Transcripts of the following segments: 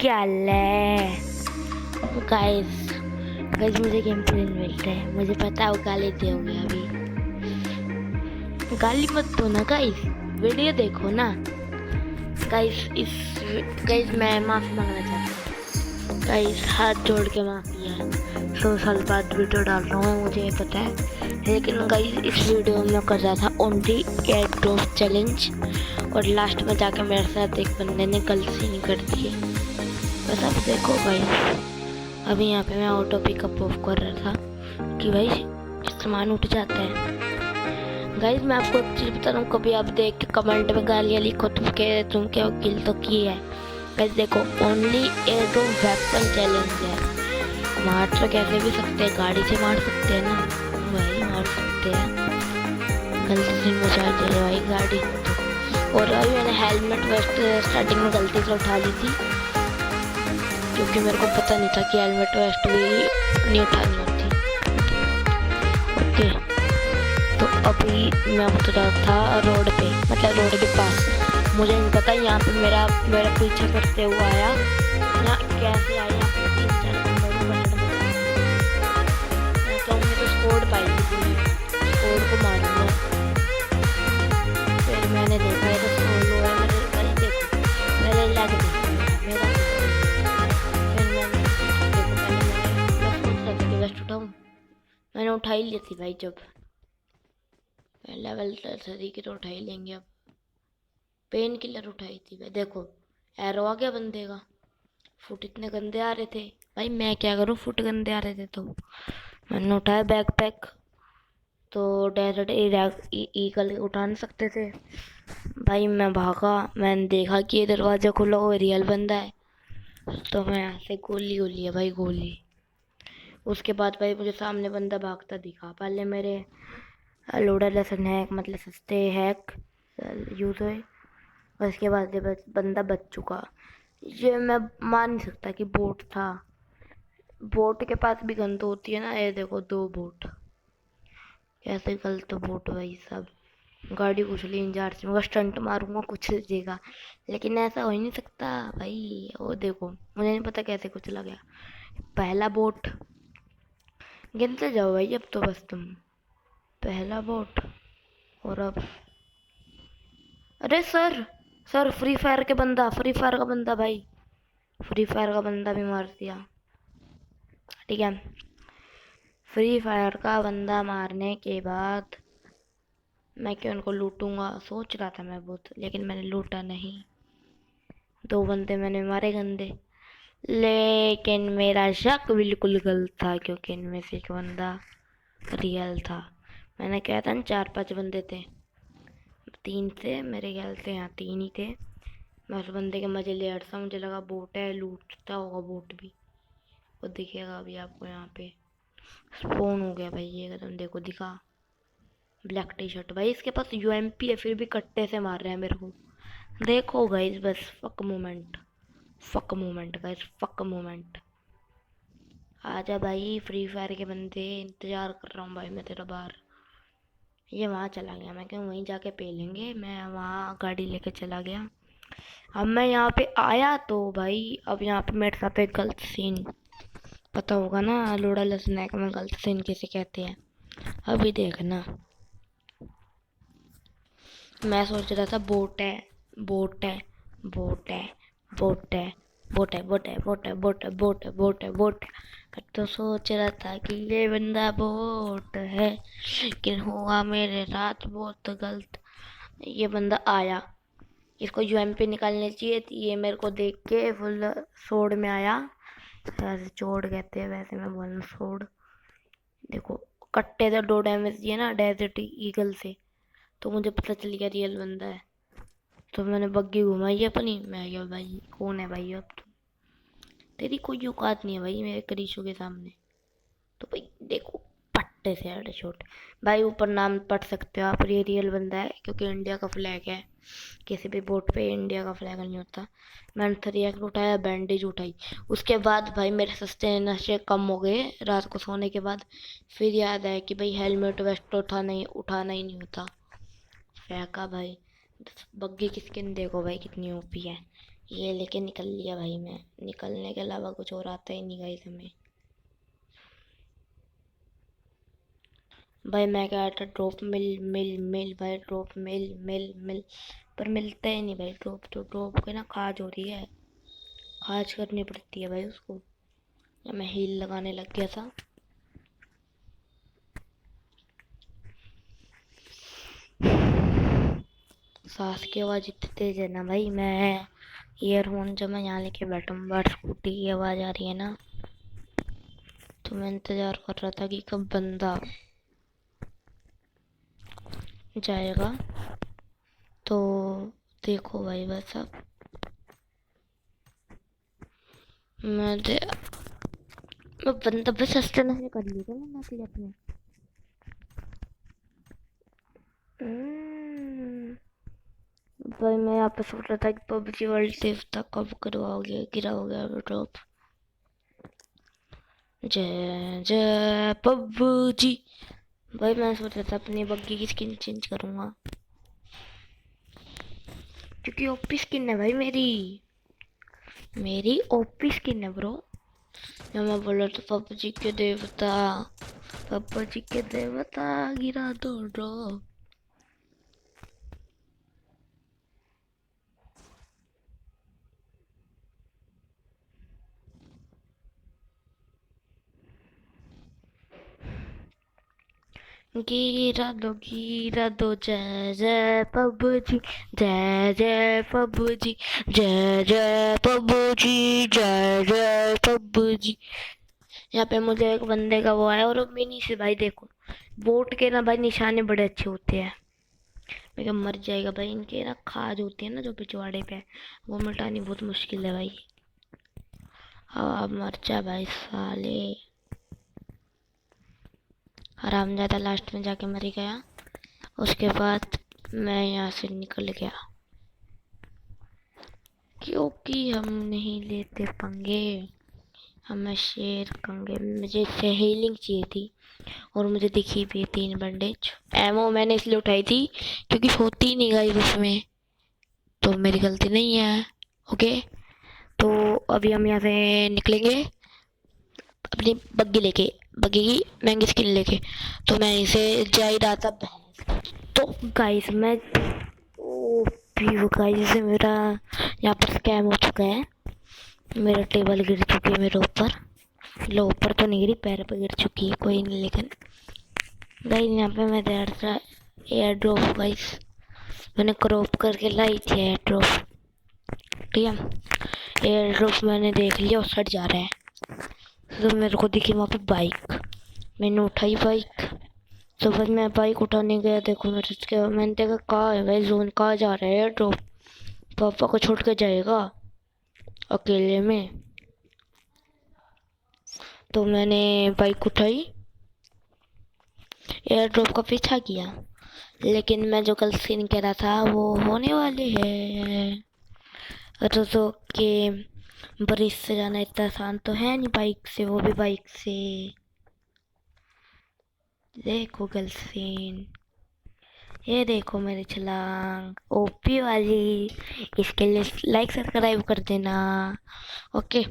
क्या ले guys. Guys मुझे गेम प्ले मिलते हैं, मुझे पता है वो गाली दोगे अभी। गाली मत दो ना गाइस, वीडियो देखो ना गाइस मैं माफी मांगना चाहता हूँ गाइस, हाथ जोड़ के माफी है। 100 साल बाद वीडियो डाल रहा हूँ, मुझे ये पता है, लेकिन गाइस इस वीडियो में कर रहा था ओनली एयर ड्रॉप चैलेंज और लास्ट में जाके मेरे साथ एक बंदे ने गलती नहीं कर दी है। बस अब देखो गाइस, अभी यहाँ पे मैं ऑटो पिकअप ऑफ कर रहा था कि भाई सामान उठ जाता है। गाइस मैं आपको एक चीज़ बता रहा हूँ, कभी आप देख के कमेंट में गालियाँ लिखो तुम क्या किल तो की है। गाइस देखो only air drop weapon challenge है, मार तो कैसे भी सकते हैं, गाड़ी से मार सकते हैं ना भाई, मार सकते हैं। गलती से मचा दे भाई गाड़ी तो। और अभी मैंने हेलमेट वेस्ट स्टार्टिंग में गलती से उठा ली थी, क्योंकि मेरे को पता नहीं था कि हेलमेट वेस्ट भी नहीं उठानी होती। ओके तो अभी मैं उतर रहा था रोड पे, मतलब रोड के पास। मुझे नहीं पता यहाँ पे मेरा पीछे करते हुआ आया ना, कैसे आया 3-4 बंदों को पलट में। तो हमने तो स्कोड पाई थी पूरी, स्कोड को मारूंगा। फिर मैंने देखा ये तो सोलो है, मैंने भाई देखो मेरे लग देखा मेरा। मैंने उठा ही ली थी भाई, जब लेवल 3 की तो उठा ही लेंगे। अब पेन किलर उठाई थी भाई, देखो एरो आ गया बंदे का। फुट इतने गंदे आ रहे थे भाई, मैं क्या करूँ, फुट गंदे आ रहे थे तो मैंने उठाया बैकपैक। तो डायरेक्ट ईगल उठा नहीं सकते थे भाई, मैं भागा, मैंने देखा कि ये दरवाज़ा खुला हुआ रियल बंदा है, तो मैं यहाँ से गोली गोली है भाई, गोली। उसके बाद भाई मुझे सामने बंदा भागता दिखा, पहले मेरे लोडर लेसन हैक मतलब सस्ते हैक यूज़ हुए, और उसके बाद ये बंदा बच चुका। ये मैं मान नहीं सकता कि बोट था, बोट के पास भी गन तो होती है ना। ये देखो 2 बोट, कैसे गलत बोट भाई सब। गाड़ी उछली इंजार से, मगर स्टंट मारूंगा कुछ लीजिएगा, लेकिन ऐसा हो ही नहीं सकता भाई। वो देखो मुझे नहीं पता कैसे कुछ लग गया, पहला बोट। गिनते जाओ भाई अब तो बस तुम, पहला बोट। और अब अरे सर फ्री फायर का बंदा भाई, फ्री फायर का बंदा भी मार दिया। ठीक है, फ्री फायर का बंदा मारने के बाद मैं क्यों उनको लूटूंगा, सोच रहा था मैं बहुत, लेकिन मैंने लूटा नहीं। 2 बंदे मैंने मारे गंदे, लेकिन मेरा शक बिल्कुल गलत था, क्योंकि इनमें से एक बंदा रियल था। मैंने कहा था ना 4-5 बंदे थे, 3 थे मेरे ख्याल से, यहाँ 3 ही थे। मैं उस बंदे के मजे ले रहा था, मुझे लगा बोट है, लूटता होगा बोट भी। वो दिखेगा अभी आपको, यहाँ पे स्पॉन हो गया भाई, ये तुम देखो दिखा, ब्लैक टी शर्ट भाई। इसके पास यूएमपी है, फिर भी कट्टे से मार रहे हैं मेरे को। देखो गाइस बस fuck moment guys, fuck moment. आजा भाई फ्री फायर के बंदे, इंतजार कर रहा हूँ भाई मैं तेरा बाहर। ये वहाँ चला गया, मैं क्यों वहीं जाके पे लेंगे, मैं वहाँ गाड़ी लेके चला गया। अब मैं यहाँ पे आया तो भाई, अब यहाँ पे मेरे साथ एक गलत सीन, पता होगा ना लोड़ा स्नैक में गलत सीन किसे कहते हैं, अभी देखना। मैं सोच रहा था बोट है, बोट है, बोट है, बोट है, बोट है, बोट है, बोट है, बोट है, बोट है, बोट है, बोट है। तो सोच रहा था कि ये बंदा बोट है, लेकिन हुआ मेरे साथ बहुत गलत। ये बंदा आया, इसको यूएमपी निकालनी चाहिए थी, ये मेरे को देख के फुल सोड में आया, ऐसे चोड़ कहते हैं वैसे मैं बोलूँ सोड। देखो कट्टे से 2 डैमेज दिए ना डेजर्ट ईगल से, तो मुझे पता चल गया रियल बंदा है। तो मैंने बग्गी घुमाई अपनी, मैं क्या भाई कौन है भाई, अब तो तेरी कोई औकात नहीं है भाई मेरे करीशों के सामने। तो भाई देखो पट्टे से हेडशॉट भाई, ऊपर नाम पढ़ सकते हो आप, ये रियल बंदा है, क्योंकि इंडिया का फ्लैग है, किसी भी बोट पे इंडिया का फ्लैग नहीं होता। मैंने 3 उठाया, बैंडेज उठाई, उसके बाद भाई मेरे सस्ते नशे कम हो गए रात को सोने के बाद। फिर याद आया कि भाई हेलमेट वेस्ट तो उठाना ही नहीं होता, फेंका भाई। बग्गी की स्किन देखो भाई कितनी ओपी है, ये लेके निकल लिया भाई। मैं निकलने के अलावा कुछ और आता ही नहीं गाइस हमें। भाई मैं क्या था, ड्रॉप मिल मिल मिल भाई, ड्रॉप मिल मिल मिल, पर मिलता ही नहीं भाई ड्रॉप। तो ड्रॉप के ना खाज हो रही है, खाज करनी पड़ती है भाई उसको। या मैं हील लगाने लग गया था। सांस की आवाज़ इतनी तेज है ना भाई, मैं ईयरफोन जब मैं यहाँ लेके बैठा हूँ, बट स्कूटी की आवाज़ आ रही है ना, तो मैं इंतज़ार कर रहा था कि कब बंदा जाएगा। तो देखो भाई बस अब मैं बंदा बस सस्ते नशे कर लिए थे मैंने असली अपने। भाई मैं यहाँ पे सोच रहा था कि पबजी वर्ल्ड सेफ था, कब करवाओगे, गिराओगे ड्रॉप। जय जय पबजी। भाई मैं सोच रहा था अपनी बग्गी की स्किन चेंज करूंगा, क्योंकि ओपी स्किन है भाई मेरी ओपी स्किन है ब्रो। या मैं बोला तो पबजी के देवता, पबजी के देवता गिरा दो ड्रॉप। गिरा दो जय जय पबजी, जय जय पबजी, जय जय पबजी, जय जय पबजी। यहाँ पे मुझे एक बंदे का वो आया, और मिनी से भाई देखो, बोट के ना भाई निशाने बड़े अच्छे होते हैं। मैं क्या मर जाएगा भाई, इनके ना खाज होती है ना जो पिछवाड़े पे, वो मिटानी बहुत मुश्किल है भाई। हाँ अब मर जा भाई साले, हरामजादा लास्ट में जाके मर गया। उसके बाद मैं यहाँ से निकल गया, क्योंकि हम नहीं लेते पंगे, हमें शेर कंगे। मुझे इससे हीलिंग चाहिए थी, और मुझे दिखी भी 3 बैंडेज। एमओ मैंने इसलिए उठाई थी क्योंकि होती नहीं गई उसमें, तो मेरी गलती नहीं है। ओके, तो अभी हम यहाँ से निकलेंगे अपनी बग्गी लेके, बग्गी की महंगी स्किन लेके। तो मैं इसे जा ही रहा था। तो गाइस मैं गाइस से मेरा यहाँ पर स्कैम हो चुका है, मेरा टेबल गिर चुकी है मेरे ऊपर। लो ऊपर तो नहीं गिरी, पैर पे गिर चुकी है, कोई नहीं। लेकिन गाइस यहाँ पे मैं देर था एयर ड्रॉप, गाइस मैंने क्रॉप करके लाई थी एयर ड्रॉप। ठीक है, एयर ड्रॉप मैंने देख लिया और सट जा रहा है, तो मेरे को दिखी वहाँ पे बाइक, मैंने उठाई बाइक। तो फिर मैं बाइक उठाने गया, देखो मैंने देखा कहाँ है भाई जोन, कहाँ जा रहा है एयर ड्रॉप, पापा को छोड़ के जाएगा अकेले में। तो मैंने बाइक उठाई, एयर ड्रॉप का पीछा किया, लेकिन मैं जो कल सीन कह रहा था वो होने वाले है। तो के ब्रिज से जाना इतना आसान तो है नहीं बाइक से, वो भी बाइक से। देखो कल सीन, ये देखो मेरी छलांग ओपी वाली, इसके लिए लाइक सब्सक्राइब कर देना। ओके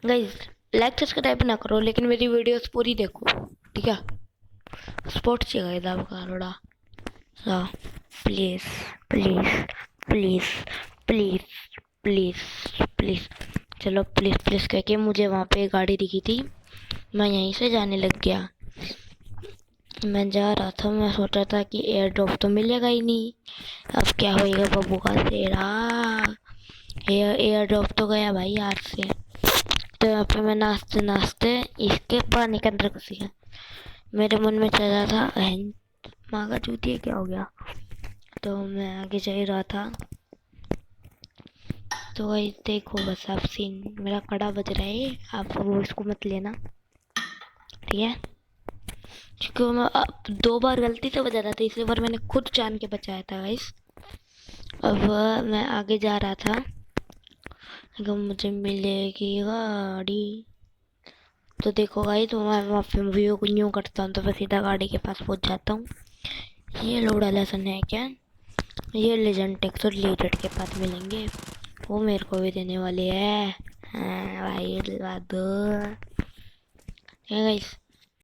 गाइज, लाइक सब्सक्राइब ना करो लेकिन मेरी वीडियोस पूरी देखो, ठीक है। स्पोर्ट चाहिए था आपका थोड़ा सा, please please please please please please. चलो प्लीज़ प्लीज़ कह के मुझे वहाँ पे गाड़ी दिखी थी, मैं यहीं से जाने लग गया। मैं जा रहा था, मैं सोच रहा था कि एयर ड्रॉप तो मिलेगा ही नहीं, अब क्या होएगा बब्बू का तेरा। एयर ड्रॉप तो गया भाई यार से। तो यहाँ पे मैं नाचते नाचते इसके पानी के अंदर घुस गया। मेरे मन में चल रहा था माँ का चूतिया क्या हो गया, तो मैं आगे जा ही रहा था। तो वही देखो बस आप सीन, मेरा कड़ा बज रहा है, आप वो इसको मत लेना, ठीक है। क्योंकि मैं 2 बार गलती से बजा रहा था, इसलिए बार मैंने खुद जान के बचाया था गाइस। अब मैं आगे जा रहा था, अगर मुझे मिलेगी गाड़ी तो देखो गाइस, तो मैं वहाँ पे व्यू को न्यू करता हूँ, तो मैं सीधा गाड़ी के पास पहुँच जाता हूँ। ये लोड़ा लेसन है क्या, ये लेजेंड टेक्स और लेजेंड के पास मिलेंगे। वो मेरे को भी देने वाली है। हाँ भाई दिलवा दो। ठीक है गाइस,